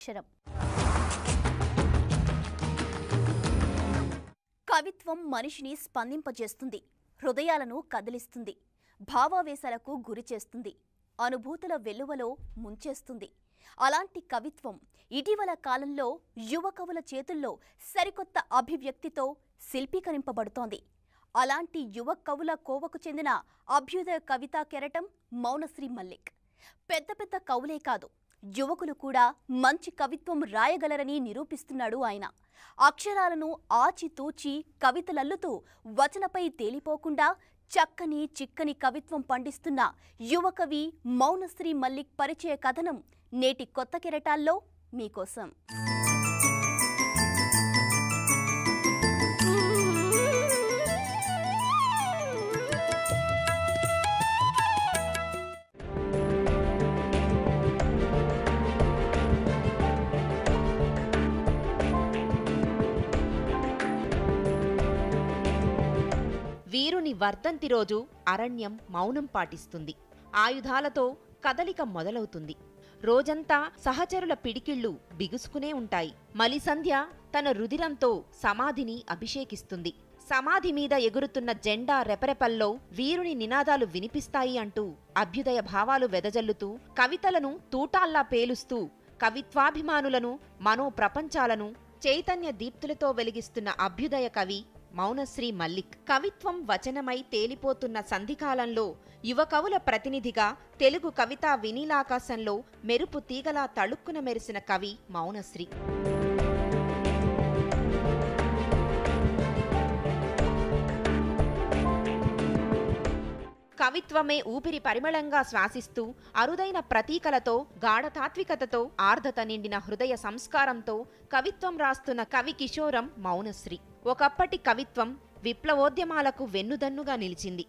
అక్షరం కవిత్వం మనిషిని స్పందింపజేస్తుంది, హృదయాలను కదిలిస్తుంది, భావావేశాలకు గురి చేస్తుంది, అనుభూతుల వెల్లువలో ముంచేస్తుంది. అలాంటి కవిత్వం ఇటీవల కాలంలో యువ కవుల చేతుల్లో సరికొత్త అభివ్యక్తితో శిల్పీకరింపబడుతోంది. అలాంటి యువ కవుల కోవకు చెందిన అభ్యుదయ కవితా కెరటం మౌనశ్రీ మల్లిక్. పెద్ద పెద్ద కవులే కాదు, యువకులు కూడా మంచి కవిత్వం రాయగలరని నిరూపిస్తున్నాడు ఆయన. అక్షరాలను ఆచితూచి కవితలల్లుతూ వచనపై తేలిపోకుండా చక్కని చిక్కని కవిత్వం పండిస్తున్న యువకవి మౌనశ్రీ మల్లిక్ పరిచయ కథనం నేటి కొత్త కెరటాల్లో మీకోసం. వీరుని వర్ధంతి రోజు అరణ్యం మౌనం పాటిస్తుంది. ఆయుధాలతో కదలిక మొదలవుతుంది. రోజంతా సహచరుల పిడికిళ్లు బిగుసుకునే ఉంటాయి. మలిసంధ్య తన రుధిరంతో సమాధిని అభిషేకిస్తుంది. సమాధి మీద ఎగురుతున్న జెండా రెపరెపల్లో వీరుని నినాదాలు వినిపిస్తాయి అంటూ అభ్యుదయ భావాలు వెదజల్లుతూ కవితలను తూటాల్లా పేలుస్తూ కవిత్వాభిమానులను మనో ప్రపంచాలను చైతన్య దీప్తులతో వెలిగిస్తున్న అభ్యుదయ కవి మౌనశ్రీ మల్లిక్. కవిత్వం వచనమై తేలిపోతున్న సంధికాలంలో యువ కవుల ప్రతినిధిగా తెలుగు కవితా వినీలాకాశంలో మెరుపు తీగలా తళుక్కున మెరిసిన కవి మౌనశ్రీ. కవిత్వమే ఊపిరి పరిమళంగా శ్వాసిస్తూ అరుదైన ప్రతీకలతో గాఢతాత్వికతతో ఆర్ధత నిండిన హృదయ సంస్కారంతో కవిత్వం రాస్తున్న కవి కిశోరం మౌనశ్రీ. ఒకప్పటి కవిత్వం విప్లవోద్యమాలకు వెన్నుదన్నుగా నిలిచింది.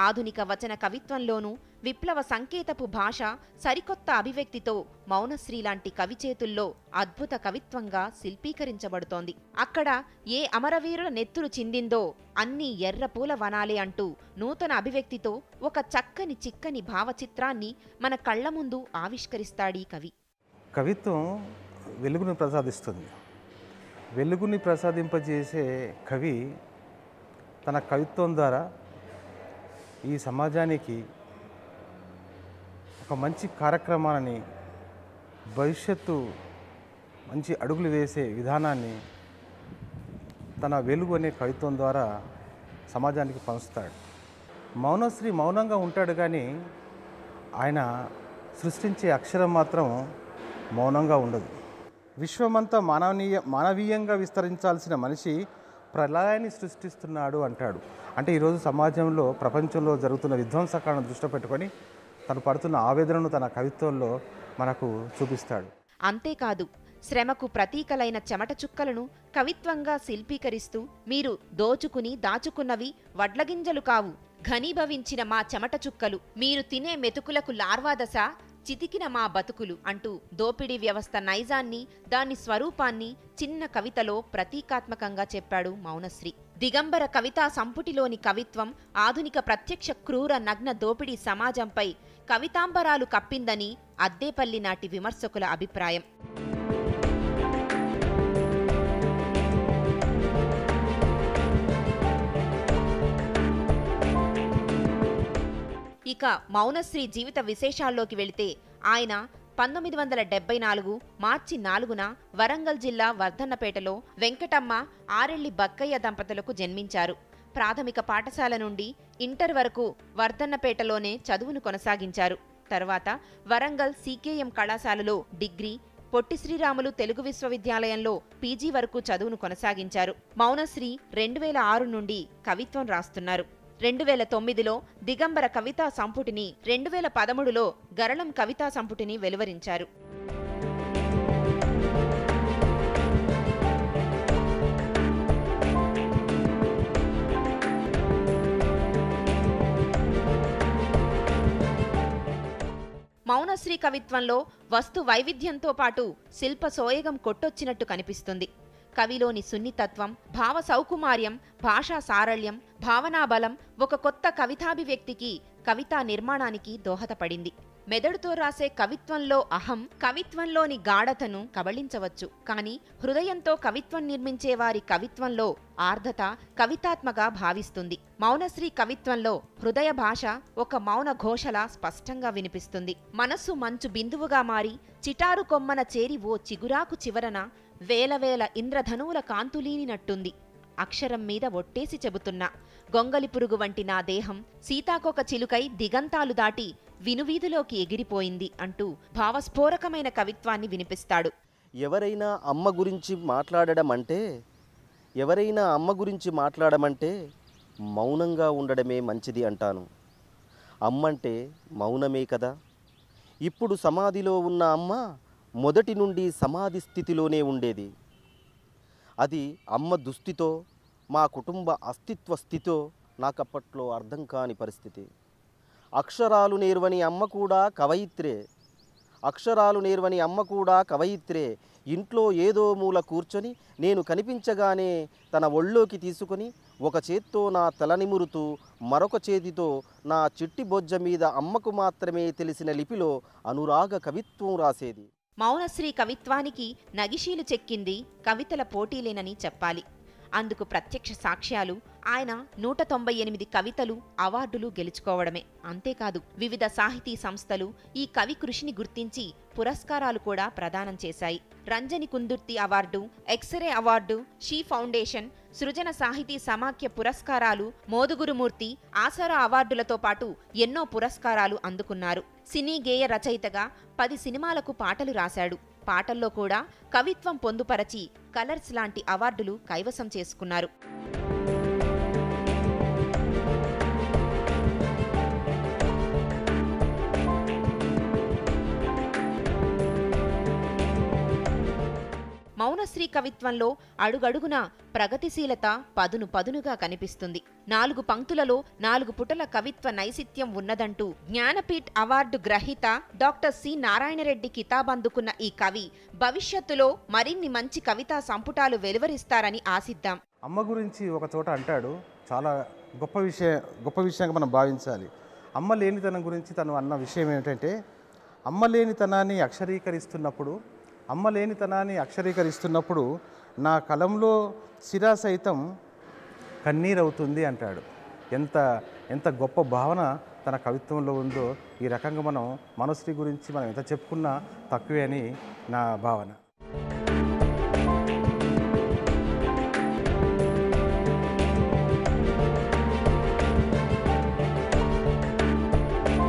ఆధునిక వచన కవిత్వంలోనూ విప్లవ సంకేతపు భాష సరికొత్త అభివ్యక్తితో మౌనశ్రీ లాంటి కవి చేతుల్లో అద్భుత కవిత్వంగా శిల్పీకరించబడుతోంది. అక్కడ ఏ అమరవీరుల నెత్తురు చిందిందో అన్నీ ఎర్రపూల వనాలే అంటూ నూతన అభివ్యక్తితో ఒక చక్కని చిక్కని భావచిత్రాన్ని మన కళ్ల ముందు ఆవిష్కరిస్తాడీ కవి. కవిత్వం వెలుగును ప్రసాదిస్తుంది. వెలుగుని ప్రసాదింపజేసే కవి తన కవిత్వం ద్వారా ఈ సమాజానికి ఒక మంచి కార్యక్రమాన్ని, భవిష్యత్తు మంచి అడుగులు వేసే విధానాన్ని తన వెలుగు అనే కవిత్వం ద్వారా సమాజానికి పంచుతాడు. మౌనశ్రీ మౌనంగా ఉంటాడు, కానీ ఆయన సృష్టించే అక్షరం మాత్రం మౌనంగా ఉండదు. విశ్వమంతా మానవీయంగా విస్తరించాల్సిన మనిషి ప్రళయాన్ని సృష్టిస్తున్నాడు అంటాడు. అంటే ఈరోజు సమాజంలో, ప్రపంచంలో జరుగుతున్న విధ్వంసకాలను దృష్టి పెట్టుకొని తను పడుతున్న ఆవేదనను తన కవిత్వంలో మనకు చూపిస్తాడు. అంతేకాదు, శ్రమకు ప్రతీకలైన చెమట చుక్కలను కవిత్వంగా శిల్పీకరిస్తూ మీరు దోచుకుని దాచుకున్నవి వడ్లగింజలు కావు, ఘనీభవించిన మా చెమట చుక్కలు, మీరు తినే మెతుకులకు లార్వాదశ, చితికిన మా బతుకులు అంటూ దోపిడీ వ్యవస్థ నైజాన్ని, దాని స్వరూపాన్ని చిన్న కవితలో ప్రతీకాత్మకంగా చెప్పాడు మౌనశ్రీ. దిగంబర కవితా సంపుటిలోని కవిత్వం ఆధునిక ప్రత్యక్ష క్రూర నగ్న దోపిడీ సమాజంపై కవితాంబరాలు కప్పిందని అద్దేపల్లి నాటి విమర్శకుల అభిప్రాయం. ఇక మౌనశ్రీ జీవిత విశేషాల్లోకి వెళితే ఆయన 1974 మార్చి 4న వరంగల్ జిల్లా వర్ధన్నపేటలో వెంకటమ్మ, ఆరెల్లి బక్కయ్య దంపతులకు జన్మించారు. ప్రాథమిక పాఠశాల నుండి ఇంటర్ వరకు వర్ధన్నపేటలోనే చదువును కొనసాగించారు. తర్వాత వరంగల్ సికేఎం కళాశాలలో డిగ్రీ, పొట్టి శ్రీరాములు తెలుగు విశ్వవిద్యాలయంలో పీజీ వరకు చదువును కొనసాగించారు. మౌనశ్రీ 2006 నుండి కవిత్వం రాస్తున్నారు. 2009లో దిగంబర కవితా సంపుటిని, 2013లో గరళం కవితా సంపుటిని వెలువరించారు. మౌనశ్రీ కవిత్వంలో వస్తు వైవిధ్యంతో పాటు శిల్ప సోయగం కొట్టొచ్చినట్టు కనిపిస్తుంది. కవిలోని సున్నితత్వం, భావ సౌకుమార్యం, భాషా సారళ్యం, భావనాబలం ఒక కొత్త కవితాభివ్యక్తికి, కవితా నిర్మాణానికి దోహదపడింది. మెదడుతో రాసే కవిత్వంలో అహం, కవిత్వంలోని గాఢతను కబళించవచ్చు. కానీ హృదయంతో కవిత్వం నిర్మించే వారి కవిత్వంలో ఆర్ద్రత కవితాత్మగా భావిస్తుంది. మౌనశ్రీ కవిత్వంలో హృదయ భాష ఒక మౌన ఘోషలా స్పష్టంగా వినిపిస్తుంది. మనస్సు మంచు బిందువుగా మారి చిటారు కొమ్మన చేరి ఓ చిగురాకు చివరన వేల ఇంద్రధనువుల కాంతులీనినట్టుంది. అక్షరం మీద ఒట్టేసి చెబుతున్నా, గొంగలి పురుగు వంటి నా దేహం సీతాకొక చిలుకై దిగంతాలు దాటి వినువీధిలోకి ఎగిరిపోయింది అంటూ భావస్ఫోరకమైన కవిత్వాన్ని వినిపిస్తాడు. ఎవరైనా అమ్మ గురించి మాట్లాడమంటే మౌనంగా ఉండడమే మంచిది అంటాను. అమ్మంటే మౌనమే కదా. ఇప్పుడు సమాధిలో ఉన్న అమ్మ మొదటి నుండి సమాధి స్థితిలోనే ఉండేది. అది అమ్మ దుస్థితో మా కుటుంబ అస్తిత్వ స్థితో నాకప్పట్లో అర్థం కాని పరిస్థితి. అక్షరాలు నేర్వని అమ్మ కూడా కవయిత్రే. ఇంట్లో ఏదో మూల కూర్చొని నేను కనిపించగానే తన ఒళ్ళోకి తీసుకొని ఒక చేత్తో నా తల నిమురుతూ మరొక చేతితో నా చిట్టి బొజ్జ మీద అమ్మకు మాత్రమే తెలిసిన లిపిలో అనురాగ కవిత్వం రాసేది. మౌనశ్రీ కవిత్వానికి నగిషీలు చెక్కింది కవితల పోటీలేనని చెప్పాలి. అందుకు ప్రత్యక్ష సాక్ష్యాలు ఆయన 198 కవితలు, అవార్డులు గెలుచుకోవడమే. అంతేకాదు వివిధ సాహితీ సంస్థలు ఈ కవి కృషిని గుర్తించి పురస్కారాలు కూడా ప్రదానం చేశాయి. Ranjani Kundurthi award, x ray award, she foundation, Srujana Sahiti Samakhya పురస్కారాలు, మోదుగురుమూర్తి, ఆసరా అవార్డులతో పాటు ఎన్నో పురస్కారాలు అందుకున్నారు. సినీ గేయ రచయితగా 10 సినిమాలకు పాటలు రాశాడు. పాటల్లో కూడా కవిత్వం పొందుపరచి కలర్స్ లాంటి అవార్డులు కైవసం చేసుకున్నారు. మౌనశ్రీ కవిత్వంలో అడుగడుగున ప్రగతిశీలత పదునుగా కనిపిస్తుంది. 4 పంక్తులలో 4 పుటల కవిత్వ నైసిత్యం ఉన్నదంటూ జ్ఞానపీఠ్ అవార్డు గ్రహీత డాక్టర్ సి నారాయణరెడ్డి కితాబందుకున్న ఈ కవి భవిష్యత్తులో మరిన్ని మంచి కవితా సంపుటాలు వెలువరిస్తారని ఆశిద్దాం. అమ్మ గురించి ఒక చోట అంటాడు, చాలా గొప్ప విషయంగా మనం భావించాలి. అమ్మ లేనితనం గురించి తను అన్న విషయం ఏమిటంటే, అమ్మ లేనితనాన్ని అక్షరీకరిస్తున్నప్పుడు నా కలంలో సిరా సైతం కన్నీరవుతుంది అంటాడు. ఎంత గొప్ప భావన తన కవిత్వంలో ఉందో. ఈ రకంగా మనం మౌనశ్రీ గురించి మనం ఎంత చెప్పుకున్నా తక్కువే అని నా భావన.